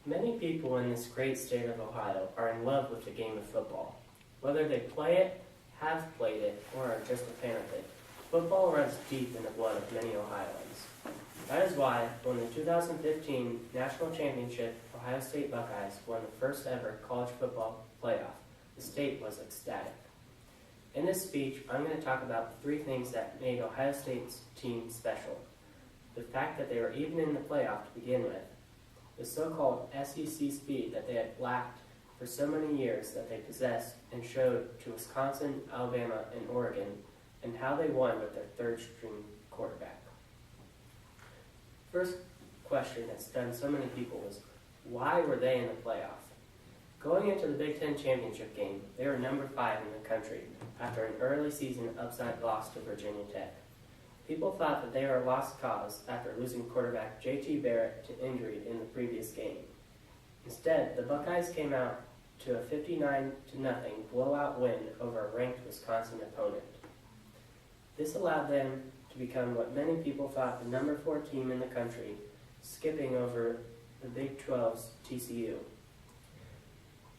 Many people in this great state of Ohio are in love with the game of football. Whether they play it, have played it, or are just a fan of it, football runs deep in the blood of many Ohioans. That is why, when the 2015 National Championship Ohio State Buckeyes won the first ever college football playoff, the state was ecstatic. In this speech, I'm going to talk about the 3 things that made Ohio State's team special. The fact that they were even in the playoff to begin with, the so-called SEC speed that they had lacked for so many years that they possessed and showed to Wisconsin, Alabama, and Oregon, and how they won with their third-string quarterback. First question that stunned so many people was, why were they in the playoff? Going into the Big Ten championship game, they were number 5 in the country after an early season upset loss to Virginia Tech. People thought that they were a lost cause after losing quarterback J.T. Barrett to injury in the previous game. Instead, the Buckeyes came out to a 59-0 blowout win over a ranked Wisconsin opponent. This allowed them to become what many people thought the number 4 team in the country, skipping over the Big 12's TCU.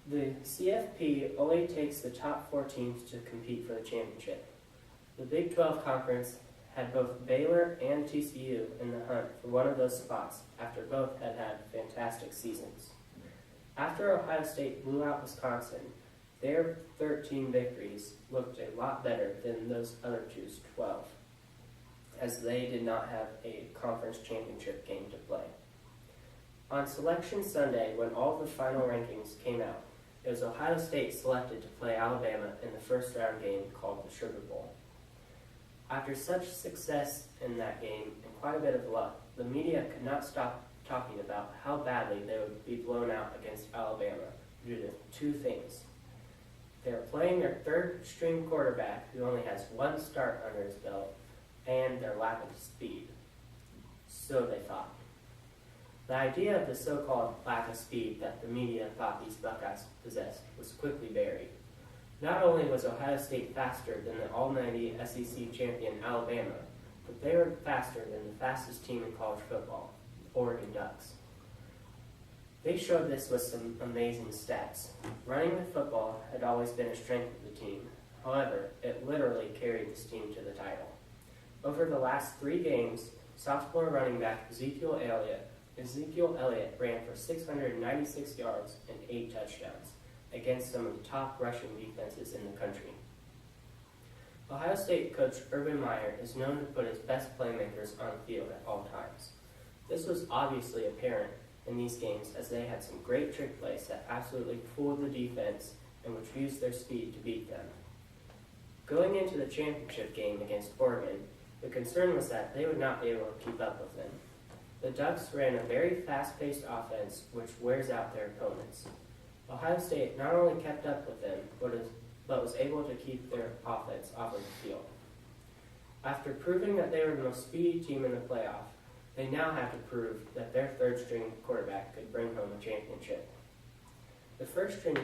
The CFP only takes the top 4 teams to compete for the championship. The Big 12 Conference had both Baylor and TCU in the hunt for one of those spots after both had had fantastic seasons. After Ohio State blew out Wisconsin, their 13 victories looked a lot better than those other two's 12, as they did not have a conference championship game to play. On Selection Sunday, when all the final rankings came out, it was Ohio State selected to play Alabama in the first round game called the Sugar Bowl. After such success in that game and quite a bit of luck, the media could not stop talking about how badly they would be blown out against Alabama due to 2 things. They were playing their third-string quarterback, who only has 1 start under his belt, and their lack of speed. So they thought. The idea of the so-called lack of speed that the media thought these Buckeyes possessed was quickly buried. Not only was Ohio State faster than the All-90 SEC champion Alabama, but they were faster than the fastest team in college football, the Oregon Ducks. They showed this with some amazing stats. Running the football had always been a strength of the team. However, it literally carried this team to the title. Over the last 3 games, sophomore running back Ezekiel Elliott ran for 696 yards and 8 touchdowns against some of the top rushing defenses in the country. Ohio State coach Urban Meyer is known to put his best playmakers on the field at all times. This was obviously apparent in these games, as they had some great trick plays that absolutely fooled the defense and which used their speed to beat them. Going into the championship game against Oregon, the concern was that they would not be able to keep up with them. The Ducks ran a very fast-paced offense which wears out their opponents. Ohio State not only kept up with them, but was able to keep their offense off of the field. After proving that they were the most speedy team in the playoff, they now had to prove that their third-string quarterback could bring home a championship. The first-string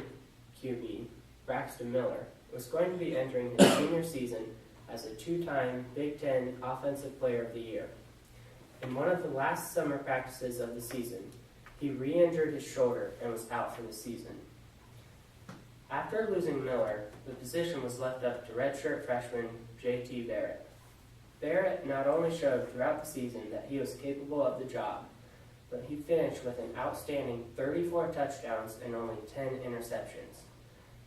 QB, Braxton Miller, was going to be entering his senior season as a 2-time Big Ten Offensive Player of the Year. In one of the last summer practices of the season, he re-injured his shoulder and was out for the season. After losing Miller, the position was left up to redshirt freshman J.T. Barrett. Barrett not only showed throughout the season that he was capable of the job, but he finished with an outstanding 34 touchdowns and only 10 interceptions.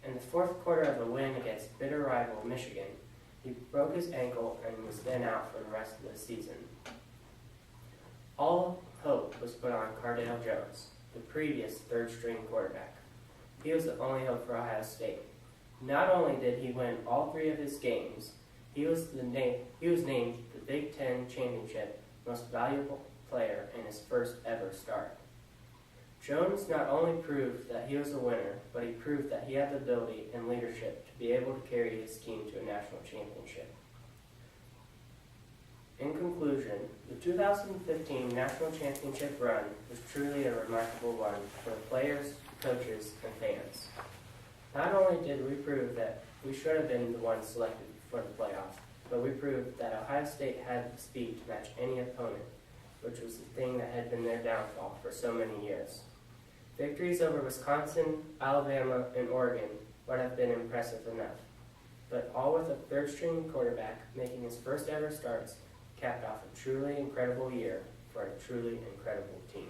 In the 4th quarter of a win against bitter rival Michigan, he broke his ankle and was then out for the rest of the season. All hope was put on Cardale Jones, the previous third-string quarterback. He was the only hope for Ohio State. Not only did he win all 3 of his games, he was named the Big Ten Championship Most Valuable Player in his first ever start. Jones not only proved that he was a winner, but he proved that he had the ability and leadership to be able to carry his team to a national championship. In conclusion, the 2015 National Championship run was truly a remarkable one for the players, coaches, and fans. Not only did we prove that we should have been the ones selected for the playoff, but we proved that Ohio State had the speed to match any opponent, which was the thing that had been their downfall for so many years. Victories over Wisconsin, Alabama, and Oregon would have been impressive enough, but all with a third-string quarterback making his first ever starts capped off a truly incredible year for a truly incredible team.